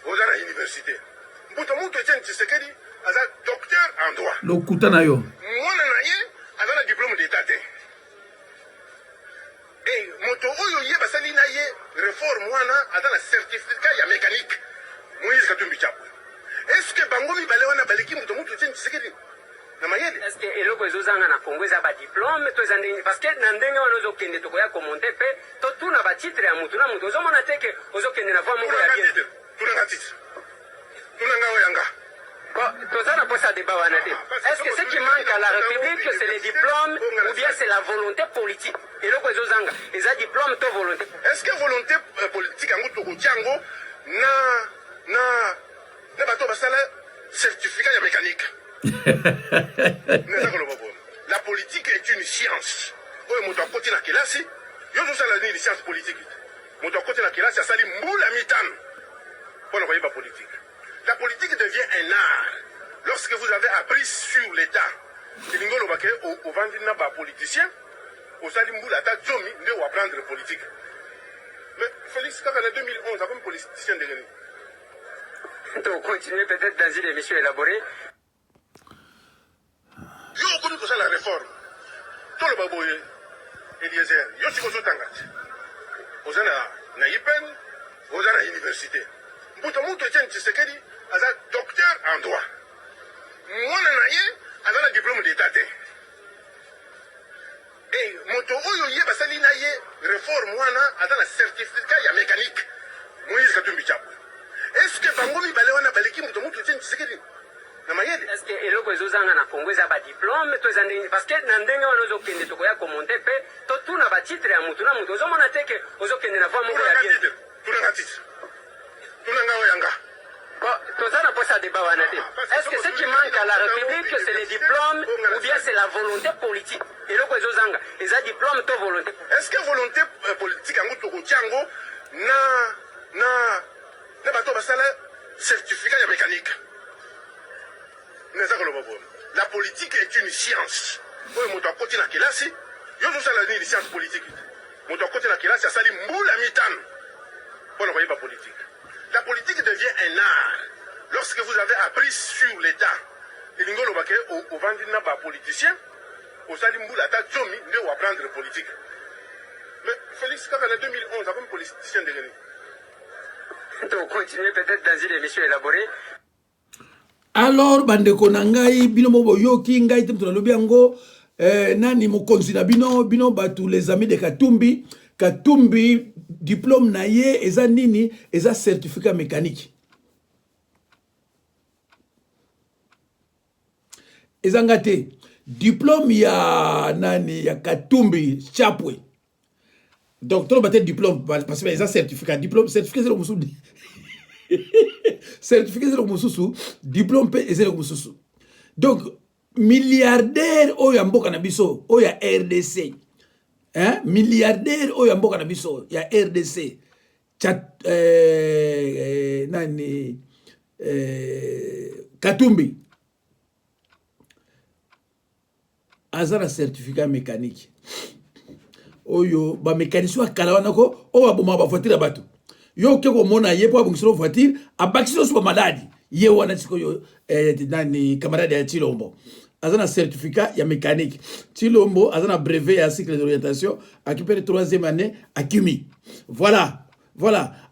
ozana université Mbuto Muntu Etienne Tshisekedi aza docteur en droit. Lokuta na yo. Mwana na ye aza na diplôme d'état te. Et moto oyo ye basali na ye réforme wana aza na certificat ya mécanique. Moïse Katumbi Chapwe. Est-ce que bango mibale wana baleki Mbuto Muntu Etienne Tshisekedi? Na mayele. Est-ce que eloko ezozanga na Congo eza ba diplôme to eza ndenge parce que na ndenge wana ozokende to koya commenter pe to tuna ba titre ya mutu na mutu ozomona teke ozokende na voix moko ya bien. Tuna titre. Est-ce que ce qui manque à la République, c'est les diplômes ou bien c'est la volonté politique? Et le ils ont diplôme, to volonté. Est-ce que volonté politique en Tiango na bateau basala certificat mécanique? La politique est une science. Oyo moto akoti na kelasi, yo zo sala ni science politique. Moto akoti na kelasi asali mbula mitano. Pour voyez pas politique. La politique devient un art. Lorsque vous avez appris sur l'État, Lingolo Bake, au Vandina, politicien, au Salimboula, Zomi, ne va apprendre politique. Mais Félix, quand en 2011, comme politicien de Réunion. Donc, continuez peut-être dans une émission élaborée. Yo, comme ça, la réforme. Tout le baboye, Eliezer, yo, si vous êtes aux na IPEN, aux université. Mbuto Muntu Etienne Tshisekedi aza docteur en droit. Mwana na ye aza na diplôme d'état te. Et moto oyo ye basali na ye réforme wana aza na certificat ya mécanique. Moïse Katumbi Chapwe. Est-ce que bango mibale wana baleki Mbuto Muntu Etienne Tshisekedi? Na mayele. Est-ce que eloko ezozanga na Congo eza ba diplôme to eza ndenge parce que na ndenge wana ozokende to koya commenter pe to tuna ba titre ya mutu na mutu ozomona teke ozokende na voix moko ya bien. Tuna titre. Est-ce que ce qui manque à la République, c'est les diplômes ou bien c'est la volonté politique? Et le Kwezozanga, ils ont diplôme, to volonté. Est-ce que volonté politique en Tiango na bateau basala certificat mécanique? La politique est une science. Oyo moto akoti na kelasi, yo zo sala ni science politique. Moto akoti na kelasi asali mbula mitano. Pour ne voyez pas politique. La politique devient un art. Lorsque vous avez appris sur l'État, Lingolo Bake, au Vandina, politicien, au Salimboula, Zomi, ne va apprendre politique. Mais Félix, quand en 2011, comme politicien de Réunion. Donc, continuez peut-être dans une émission élaborée. Alors bandeko na ngai bino mo yoki ngai te mtona lobi yango nani mokonzi na bino batu les amis de Katumbi diplôme na ye eza nini eza certificat mécanique eza ngate diplôme ya nani ya Katumbi Chapwe docteur bate diplôme parce que eza certificat diplôme certificat c'est le musu certificat c'est le musu diplôme pe eza le musu donc milliardaire oyo mboka na biso oyo ya RDC hein milliardaire oyo mboka na biso ya RDC chat nani Katumbi azara certificat mécanique oyo ba mécanicien akala wana ko o aboma ba voiture bato yo ke ko mona ye po abungisiro voiture abakisiro so maladi ye wana tiko yo nani camarade ya Chilombo azana certificat ya mécanique Chilombo azana brevet ya cycle d'orientation akipere 3e année akimi voilà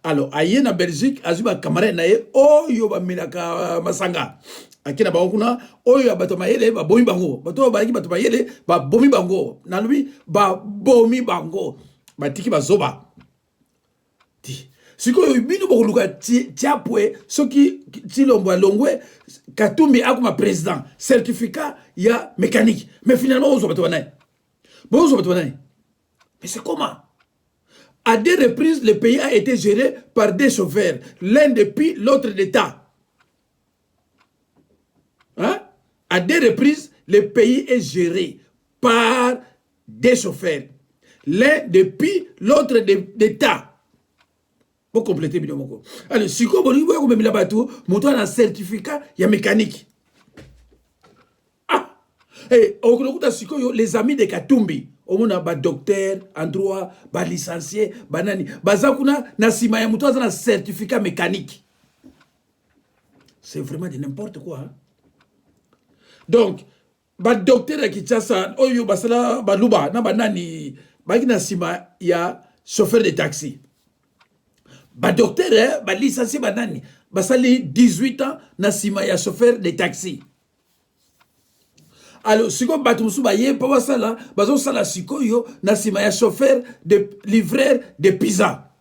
alors aye na Belgique azuba camarade na ye oyo ba milaka masanga akina bango kuna oyo bato mayele ba bomi bango bato balaki bato mayele ba bomi bango nalubi ba bomi bango batiki bazoba ti sikoyo bino bokuluka Chapwe soki Chilombo alongwe Katumbi akuma président certificat ya mécanique mais finalement ozo bato banai mais c'est comment à deux reprises le pays a été géré par des chauffeurs l'un depuis l'autre d'État. Hein? À deux reprises, le pays est géré par des chauffeurs. L'un depuis l'autre d'État. Pour compléter, bien mon alors, si vous avez un certificat, il y a mécanique. Ah! Et les amis de Katumbi, on a un docteur en droit, un licencié, banani, bazakuna na sima ya mutu un certificat mécanique. C'est vraiment de n'importe quoi. Hein? Donc, ba docteur qui tchasa oyo basala baluba na banani bagina sima ya chauffeur de taxi. Ba docteur ba licencié banani basali 18 ans na sima ya chauffeur de taxi. Alors siko batu musu ba ye pa basala bazo sala sikoyo na sima ya chauffeur de livreur de pizza.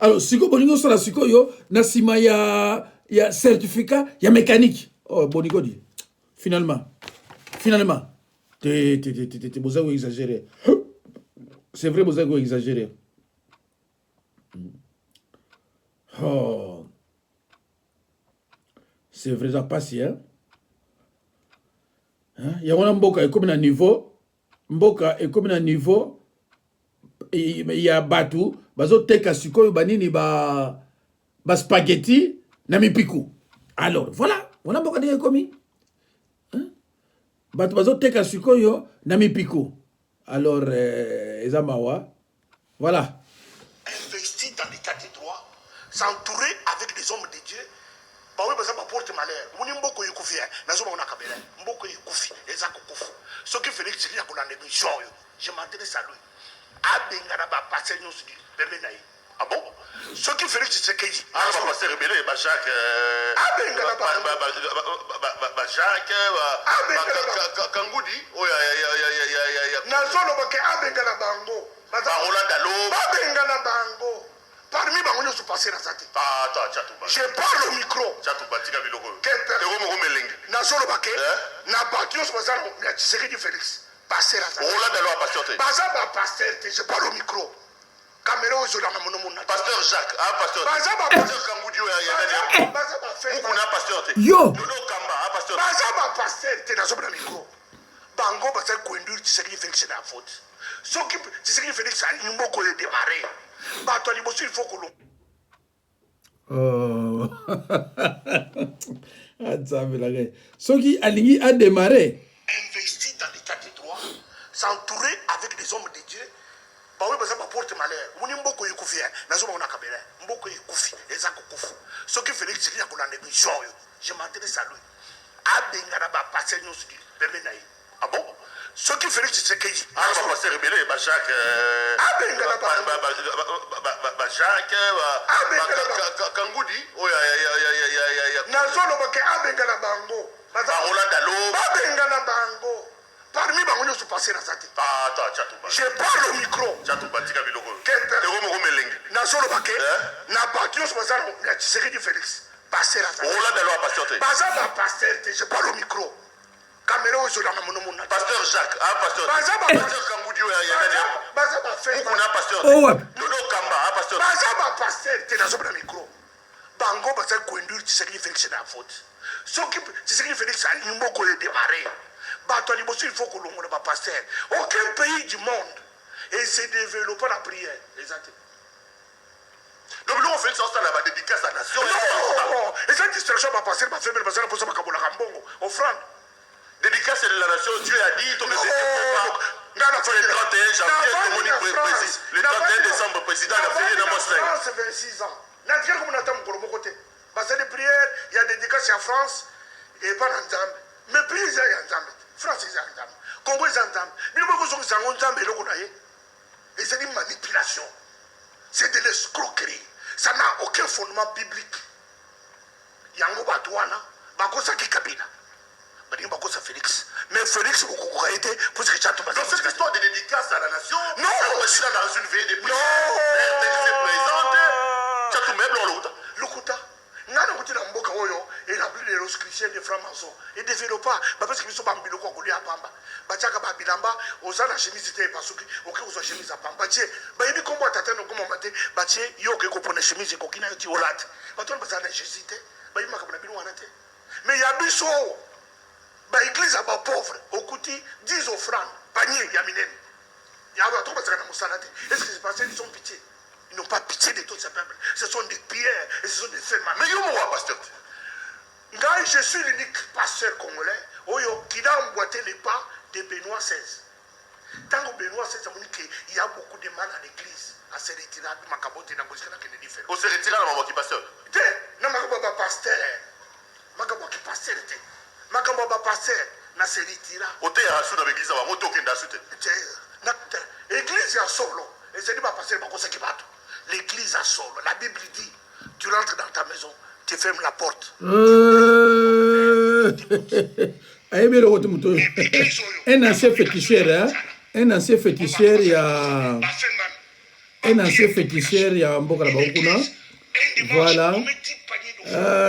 Alors siko boningo sala sikoyo na sima ya certificat, il y a mécanique. Oh, Bonigodi. Finalement. T'es exagéré. C'est vrai, vous avez exagéré. Oh. C'est vrai, ça passe, hein? Il y a un mboka, comme un niveau. Mboka, comme un niveau. Il y a Batou. Bazo teka siko, banini ba spaghetti. Nami piku. Alors, voilà mboka de komi. Hein? Bato bazo teka sikoyo nami piku. Alors, ezamawa. Voilà. Investi dans l'état de droit, s'entourer avec des hommes de Dieu. Bah oui, ça porte malheur. Moni mboko yikufi, nazo mona kabela. Mboko yikufi, ezako kufu. Ce qui fait que c'est qu'il y a une émission. Je m'intéresse à lui. Abenga na ba passer nous dit bemenaï. Ah bon? Ce qui fait que c'est qu'il dit. Ah, on va se révéler, Jacques. Jacques, Kangoudi. Oh, Nazolo bake abenga na bango. Abenga na bango. Parmi bango nous sommes passés dans sa tête. Je parle au micro. Nazolo bake. Na baki nous sommes passés dans la Tshisekedi Félix. Passer dans sa tête. Baza ba pasteur, je parle au micro. Pasteur Jacques, pasteur. Pasteur Kangoudi, pasteur. Yo. Pasteur. Bango basa kuendur Tshisekedi Félix na faute. Ce qui Tshisekedi Félix a une moko de démarrer. Ba toi il faut que oh. Atzabe la gueule. Ce qui alingi a démarré. Investi dans l'état de droit, s'entourer avec des hommes de Dieu. Bah oui, ça porte malheur. Moni mboko yikufi, nazo mona kabela. Mboko yikufi, ezako kufu. Ce qui fait que c'est qu'il y a une émission. Je m'intéresse à lui. Abenga na ba passer nous dit bemenaï. Ah bon? Ce qui fait que c'est que on va se rébeller, Jacques. Jacques, Kangoudi. Nazolo ke abenga na bango. Roland Dalo. Abenga na bango. Parmi bango nous passer na zati. Je parle au micro. Nazolo bake. Na bakio se bazana na Tshisekedi Félix. Passer na zati. Roland Dalo a pasteur. Bazaba pasteur, je parle au micro. Caméra au zola na monomona. Pasteur Jacques, pasteur. Bazaba pasteur Kangoudi Bazaba fait. Mukuna pasteur. Oh ouais. Dodo Kamba, pasteur. Bazaba pasteur, te nazolo na micro. Bango basa koindur Tshisekedi Félix na faute. Ce qui Tshisekedi Félix a une moko de démarrer. Bato il faut que l'on va passer. Aucun pays du monde et se développe par la prière. Exact. Donc nous on fait une sorte de dédicace à la nation. Non, et cette distraction va passer, va faire le bazar pour ça va kabola kambongo. Offrande. Dédicace de la nation, Dieu a dit ton bébé. Le 31 janvier, le 31 décembre, président a fait une France 26 ans. N'a dit comme on attend pour mon côté. Bazar de prière, il y a des dédicaces en France et pas en Zambie. Mais pays ils en Zambie. France ils en Zambie. Congo ils en Zambie. Mais nous sommes en Zambie et c'est une manipulation. C'est de l'escroquerie. Ça n'a aucun fondement biblique. Yango Batouana, Bakosa Kabila. Bakosa Félix. Mais Félix, vous avez été pour ce que tu as tout passé. Donc cette histoire de dédicace à la nation, non, le président dans une veille de prière, RTC présente, tu as tout même l'autre. Lokuta. Nana kuti na mboka oyo et la plus de los chrétiens de francs-maçons et développa parce que biso bambilo ko kolia pamba bachaka ba bilamba ozana chemise te pasuki oke ozo chemise a pamba tie ba yebi kombo tata no kombo mate batie yo ke ko pona chemise ko kina ti olate baton bazana jésuite ba yima ka na bino wana te mais ya biso ba église ba pauvre okuti 10 offrandes panier ya minene ya ba to bazana musalate est-ce que c'est passé ils ont pitié. Ils n'ont pas pitié de tout ce peuple. Ce sont des prières et ce sont des faits. Mais il y a pasteur. Je suis l'unique pasteur congolais qui a emboîté les pas de Benoît XVI. Tant que Benoît XVI a dit qu'il y a beaucoup de mal à l'église à se retirer de Makabote et de on se retire à Makabote pasteur. Non, Makabote pasteur. Makabote pasteur. Makabote pasteur. Na se retire. Ote ya rasu na l'église à moto qui n'a soute. L'église est solo. Et c'est pas passer par quoi qui bat. L'église a solo. La Bible dit, tu rentres dans ta maison, tu fermes la porte. Un ancien féticheur, hein? Un ancien féticheur, il y a... Un ancien féticheur, il y a Mboka Bakuna. Voilà.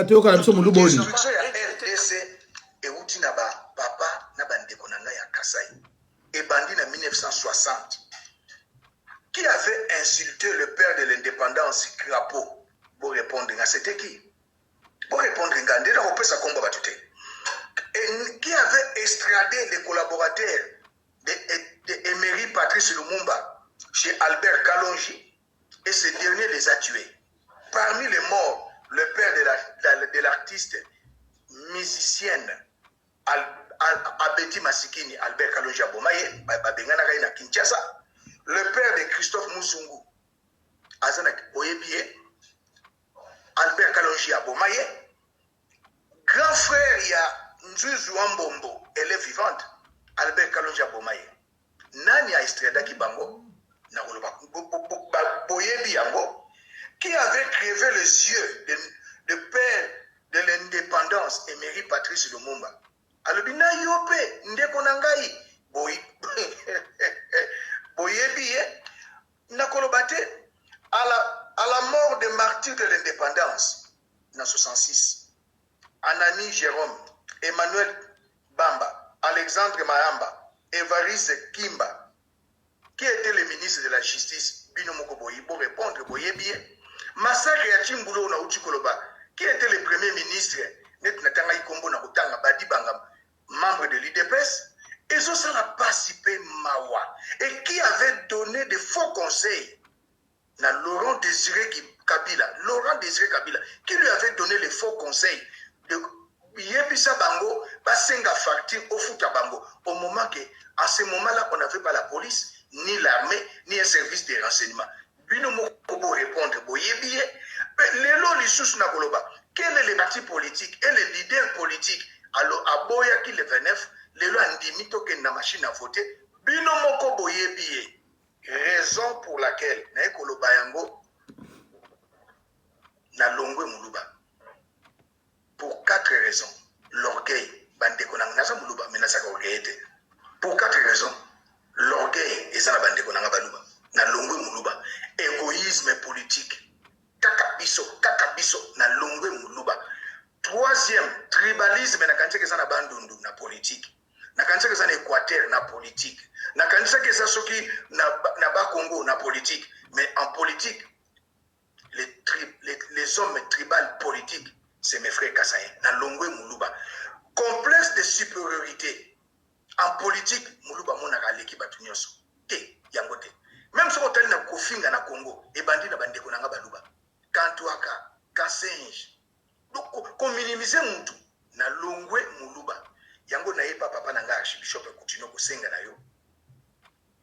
Tu vois, comme ça, mon louboni. Et outi na ba papa na bande konanga ya Kasai. Et bandi na 1960. Qui avait insulté le père de l'indépendance, Crapo, pour répondre à c'était qui? Pour répondre à et qui avait extradé les collaborateurs d'Emery Patrice Lumumba chez Albert Kalonji, et ce dernier les a tués. Parmi les morts, le père de l'artiste musicienne Abeti Masikini, Albert Kalonji Abomaye, na Kinshasa. Le père de Christophe Moussungou, Azanak Oyebie, Albert Kalonji Abomaye, grand frère, il y a Nzuzu Ambombo, elle est vivante, Albert Kalonji Abomaye. Nani a extrait Kibango, Boyebi Yango, qui avait crevé les yeux de père de l'indépendance, Emery Patrice Lumumba. Alobina Yope, Ndekonangai, Boyebi, Nakolobate, à la mort des martyrs de l'indépendance, en 66, Anani Jérôme, Emmanuel Bamba, Alexandre Mahamba, Évariste Kimba, qui était le ministre de la Justice, Binomoko Boyi, pour répondre, Boyebi, massacre à Chimbulo na Uchikoloba, qui était le premier ministre, Netnatanga Ikombo na Utanga Badi Bangam, membre de l'IDPS, et ça n'a pas participé Mawa, et qui avait donné de faux conseils à Laurent Désiré Kabila, qui lui avait donné les faux conseils de Yebisa Bango, Basenga Fakti, au Fouta Bango, au moment que, à ce moment-là, on n'avait pas la police, ni l'armée, ni un service de renseignement. Binomo Kobo répondre, Boyebi, Lélo Lissous Nakoloba, quel est le parti politique et le leader politique, alors à Boya qui le 29, Lélo Andimito qui na machine à voter, na longwe muluba. Pour 4 raisons. L'orgueil, bande konang nasa muluba, mais nasa orgueil. Pour 4 raisons. L'orgueil, et ça la bande konang baluba. Na longwe muluba. Égoïsme politique. Kakabiso, na longwe muluba. Troisième, tribalisme, na kanche kesa na bandundu, na politique. Na kanche kesa na Équateur, na politique. Na kanche kesa soki na Bas-Congo, na politique. Mais en politique, les hommes tribales politiques, c'est mes frères Kassaïen. Na longwe muluba. Complexe de supériorité. En politique, muluba monaka leki batunyoso. Te, yangote. Même si on a na kofinga na Congo, et bandi na bande konanga baluba. Kantuaka, Kasenj. Donc, qu'on minimise mutu, na longwe muluba. Yango na yepa papa nanga archibishop kutino kusenga na yo.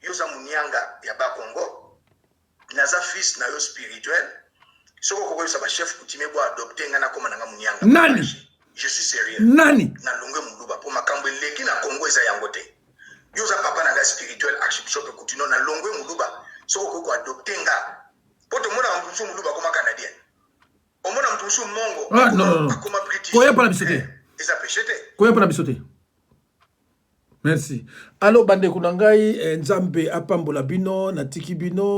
Yo za munyanga ya Bas-Congo. Naza fils na yo spirituel. Soko koko yo sa ba chef kutime bo adopter nga na koma nanga munyanga. Nani? Je suis sérieux. Nani? Na longwe muluba. Po makambo leki na Congo eza yangote. Yo za papa nanga spirituel archibishop kutino na longwe muluba. Soko koko adopter nga. Poto mona mtusu muluba koma Canadien. Omona mtusu mongo. Ah non. Koya para bisote. Eza pécheté. Koya para bisote. Merci. Allo bande kunangai nzambe apambola bino na tiki bino.